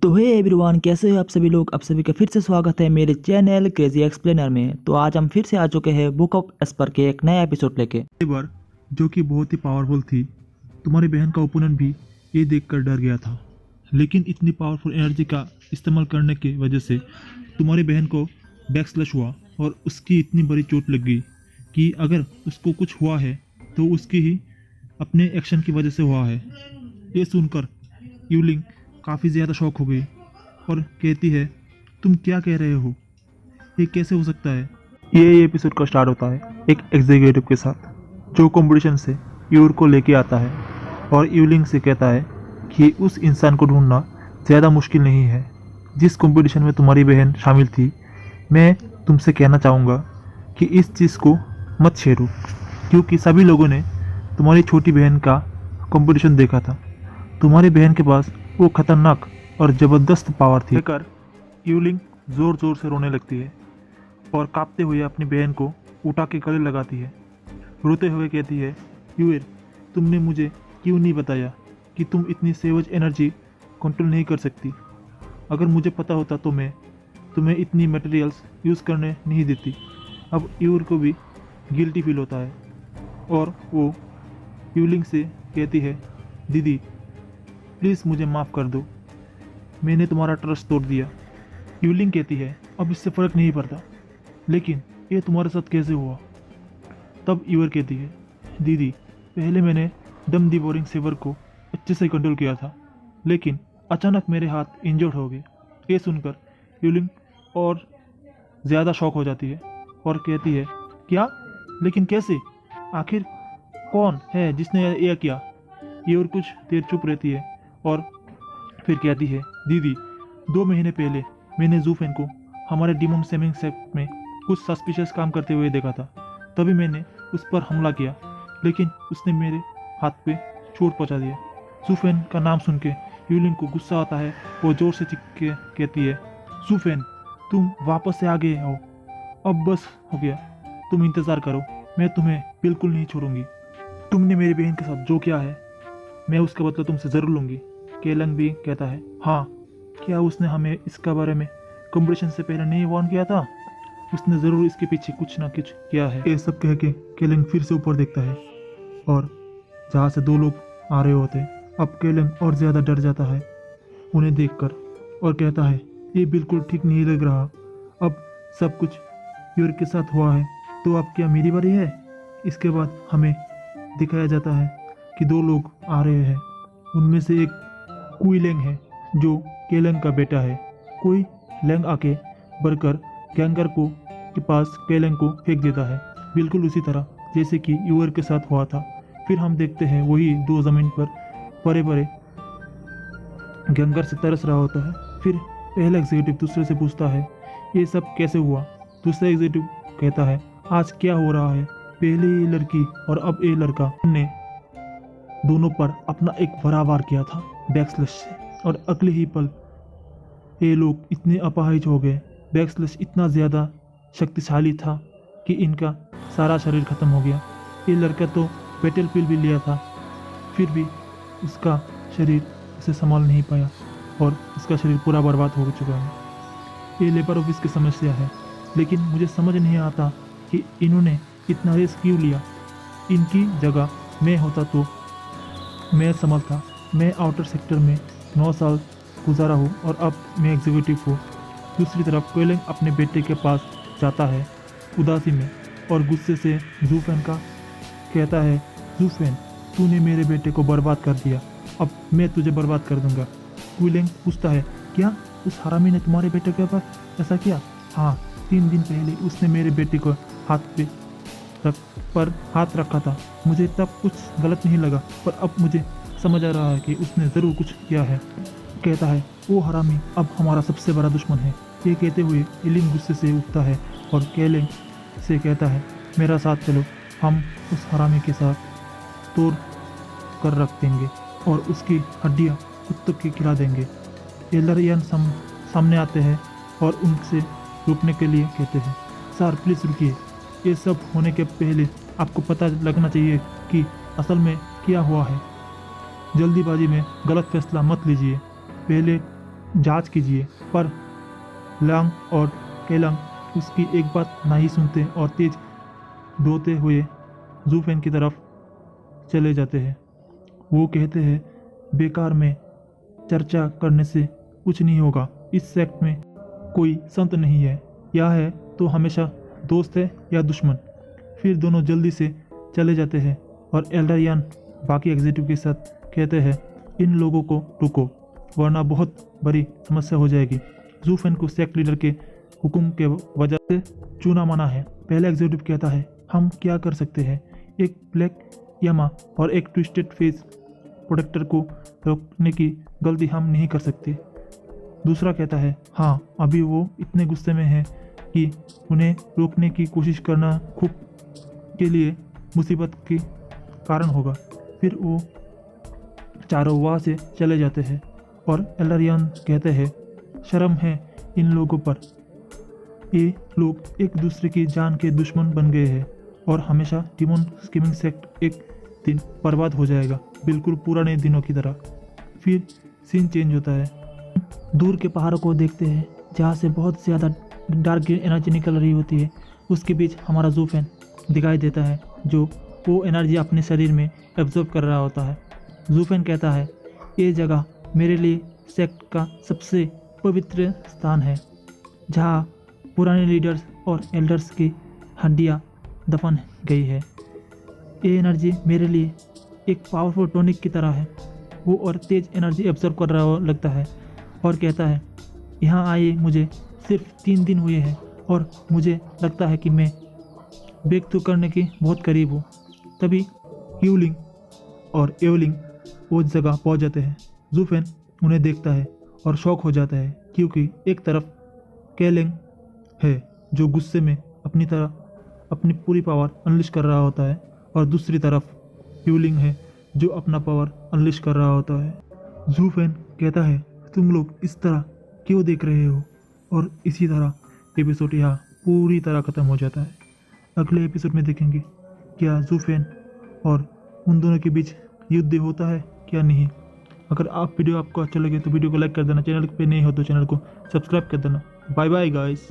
तो hey everyone, कैसे हो आप सभी लोग। आप सभी का फिर से स्वागत है मेरे चैनल क्रेजी एक्सप्लेनर में। तो आज हम फिर से आ चुके हैं बुक ऑफ एस्पर के एक नया एपिसोड लेके। बार जो कि बहुत ही पावरफुल थी, तुम्हारी बहन का ओपोनेंट भी ये देखकर डर गया था। लेकिन इतनी पावरफुल एनर्जी का इस्तेमाल करने की वजह से तुम्हारी बहन को बैक स्लैश हुआ और उसकी इतनी बड़ी चोट लग गई कि अगर उसको कुछ हुआ है तो उसकी ही अपने एक्शन की वजह से हुआ है। ये सुनकर यूलिंग काफ़ी ज़्यादा शॉक हो गई और कहती है, तुम क्या कह रहे हो, ये कैसे हो सकता है। ये एपिसोड का स्टार्ट होता है एक एग्जीक्यूटिव के साथ जो कंपटीशन से यूर को लेके आता है और यूलिंग से कहता है कि उस इंसान को ढूंढना ज़्यादा मुश्किल नहीं है जिस कंपटीशन में तुम्हारी बहन शामिल थी। मैं तुमसे कहना चाहूँगा कि इस चीज़ को मत छेड़ो, क्योंकि सभी लोगों ने तुम्हारी छोटी बहन का कंपटीशन देखा था। तुम्हारी बहन के पास वो खतरनाक और ज़बरदस्त पावर थी। कहकर यूलिंग ज़ोर ज़ोर से रोने लगती है और कांपते हुए अपनी बहन को उठा के गले लगाती है। रोते हुए कहती है, यूर, तुमने मुझे क्यों नहीं बताया कि तुम इतनी सेवज एनर्जी कंट्रोल नहीं कर सकती। अगर मुझे पता होता तो मैं तुम्हें इतनी मटेरियल्स यूज़ करने नहीं देती। अब यूर को भी गिल्टी फील होता है और वो यूलिंग से कहती है, दीदी प्लीज़ मुझे माफ़ कर दो, मैंने तुम्हारा ट्रस्ट तोड़ दिया। यूलिंग कहती है, अब इससे फ़र्क नहीं पड़ता, लेकिन ये तुम्हारे साथ कैसे हुआ। तब यूर कहती है, दीदी पहले मैंने दम डिवोरिंग सेवर को अच्छे से कंट्रोल किया था, लेकिन अचानक मेरे हाथ इंजर्ड हो गए। ये सुनकर यूलिंग और ज़्यादा शॉक हो जाती है और कहती है, क्या, लेकिन कैसे, आखिर कौन है जिसने यह किया। यूर कुछ देर चुप रहती है और फिर कहती है, दीदी 2 महीने पहले मैंने जूफेन को हमारे डिमोन सेमिंग सेक्ट में कुछ सस्पिशियस काम करते हुए देखा था। तभी मैंने उस पर हमला किया, लेकिन उसने मेरे हाथ पे चोट पहुंचा दिया। जूफेन का नाम सुन के यूलिंग को गुस्सा आता है। वो जोर से चीख के कहती है, जूफेन तुम वापस से आ गए हो, अब बस हो गया, तुम इंतज़ार करो, मैं तुम्हें बिल्कुल नहीं छोड़ूंगी। तुमने मेरी बहन के साथ जो किया है मैं उसका बदला तुमसे ज़रूर लूँगी। केलंग भी कहता है, हाँ, क्या उसने हमें इसका बारे में कंपटीशन से पहले नहीं वार्न किया था। उसने ज़रूर इसके पीछे कुछ ना कुछ किया है। ये सब कह के केलंग फिर से ऊपर देखता है और जहाँ से 2 लोग आ रहे होते हैं। अब केलंग और ज़्यादा डर जाता है उन्हें देखकर और कहता है, ये बिल्कुल ठीक नहीं लग रहा। अब सब कुछ यूर के साथ हुआ है तो अब क्या मेरी बारी है। इसके बाद हमें दिखाया जाता है कि 2 लोग आ रहे हैं। उनमें से एक कुई लेंग है जो केलंग का बेटा है। कुई लेंग आके बढ़कर गैंगर को के पास केलंग को फेंक देता है, बिल्कुल उसी तरह जैसे कि यूर के साथ हुआ था। फिर हम देखते हैं वही 2 ज़मीन पर परे परे गैंगर से तरस रहा होता है। फिर पहला एग्जीक्यूटिव दूसरे से पूछता है, ये सब कैसे हुआ। दूसरा एग्जीक्यूटिव कहता है, आज क्या हो रहा है, पहले ये लड़की और अब ये लड़का ने दोनों पर अपना एक बड़ा वार किया था बैकस्लैश से, और अगले ही पल ये लोग इतने अपाहिज हो गए। बैकस्लैश इतना ज़्यादा शक्तिशाली था कि इनका सारा शरीर खत्म हो गया। ये लड़का तो बैटल फील्ड भी लिया था, फिर भी उसका शरीर उसे संभाल नहीं पाया और उसका शरीर पूरा बर्बाद हो चुका है। ये लेबर ऑफिस की समस्या है, लेकिन मुझे समझ नहीं आता कि इन्होंने इतना रिस्क क्यों लिया। इनकी जगह मैं होता तो मैं संभालता। मैं आउटर सेक्टर में 9 साल गुजारा हूँ और अब मैं एग्जीक्यूटिव हूँ। दूसरी तरफ केलंग अपने बेटे के पास जाता है उदासी में और गुस्से से जूफेन का कहता है, जूफेन तूने मेरे बेटे को बर्बाद कर दिया, अब मैं तुझे बर्बाद कर दूंगा। केलंग पूछता है, क्या उस हरामी ने तुम्हारे बेटे के पास ऐसा किया। हाँ, 3 दिन पहले उसने मेरे बेटे को पर हाथ रखा था। मुझे तब कुछ गलत नहीं लगा, पर अब मुझे समझ आ रहा है कि उसने ज़रूर कुछ किया है। कहता है, वो हरामी अब हमारा सबसे बड़ा दुश्मन है। ये कहते हुए यूलिंग गुस्से से उठता है और केलंग से कहता है, मेरा साथ चलो, हम उस हरामी के साथ तोड़ कर रख देंगे और उसकी हड्डियाँ कुत्तों की खिला देंगे। एलरियन सामने आते हैं और उनसे रुकने के लिए कहते हैं, सर प्लीज़ रुकिए, ये सब होने के पहले आपको पता लगना चाहिए कि असल में क्या हुआ है। जल्दीबाजी में गलत फैसला मत लीजिए। पहले जांच कीजिए। पर लांग और केलंग उसकी एक बात नहीं सुनते और तेज दौड़ते हुए जू फेन की तरफ चले जाते हैं। वो कहते हैं, बेकार में चर्चा करने से कुछ नहीं होगा। इस सेक्ट में कोई संत नहीं है, या है तो हमेशा दोस्त है या दुश्मन। फिर दोनों जल्दी से चले जाते हैं और एल्डरियन बाकी एग्जीक्यूटिव के साथ कहते हैं, इन लोगों को रुको वरना बहुत बड़ी समस्या हो जाएगी। जू फेन को सेक्ट लीडर के हुक्म के वजह से चुना माना है। पहला एग्जीक्यूटिव कहता है, हम क्या कर सकते हैं, एक ब्लैक यामा और एक ट्विस्टेड फेस प्रोटेक्टर को रोकने की गलती हम नहीं कर सकते। दूसरा कहता है, हाँ अभी वो इतने गुस्से में है कि उन्हें रोकने की कोशिश करना खुद के लिए मुसीबत के कारण होगा। फिर वो चारों वहाँ से चले जाते हैं और एल्डरियन कहते हैं, शर्म है इन लोगों पर। ये लोग एक दूसरे की जान के दुश्मन बन गए हैं और हमेशा डिमोन स्कीमिंग सेक्ट एक दिन बर्बाद हो जाएगा, बिल्कुल पुराने दिनों की तरह। फिर सीन चेंज होता है। दूर के पहाड़ों को देखते हैं जहाँ से बहुत ज़्यादा डार्क ग्रीन एनर्जी निकल रही होती है। उसके बीच हमारा जू फेन दिखाई देता है जो वो एनर्जी अपने शरीर में एब्जॉर्ब कर रहा होता है। जू फेन कहता है, ये जगह मेरे लिए सेक्ट का सबसे पवित्र स्थान है, जहाँ पुराने लीडर्स और एल्डर्स की हड्डियाँ दफन गई है। ये एनर्जी मेरे लिए एक पावरफुल टॉनिक की तरह है। वो और तेज एनर्जी एब्जॉर्ब कर रहा लगता है और कहता है, यहाँ आए मुझे सिर्फ 3 दिन हुए हैं और मुझे लगता है कि मैं ब्रेक थ्रू करने के बहुत करीब हूँ। तभी ह्यूलिंग और एवलिंग वो जगह पहुँच जाते हैं। जू फेन उन्हें देखता है और शॉक हो जाता है, क्योंकि एक तरफ केलिंग है जो गुस्से में अपनी पूरी पावर अनलिश कर रहा होता है और दूसरी तरफ ह्यूलिंग है जो अपना पावर अनलिश कर रहा होता है। जू फेन कहता है, तुम लोग इस तरह क्यों देख रहे हो? और इसी तरह एपिसोड यहाँ पूरी तरह ख़त्म हो जाता है। अगले एपिसोड में देखेंगे क्या जू फेन और उन दोनों के बीच युद्ध होता है क्या नहीं। अगर वीडियो आपको अच्छा लगे तो वीडियो को लाइक कर देना, चैनल पे नए हो तो चैनल को सब्सक्राइब कर देना। Bye bye guys.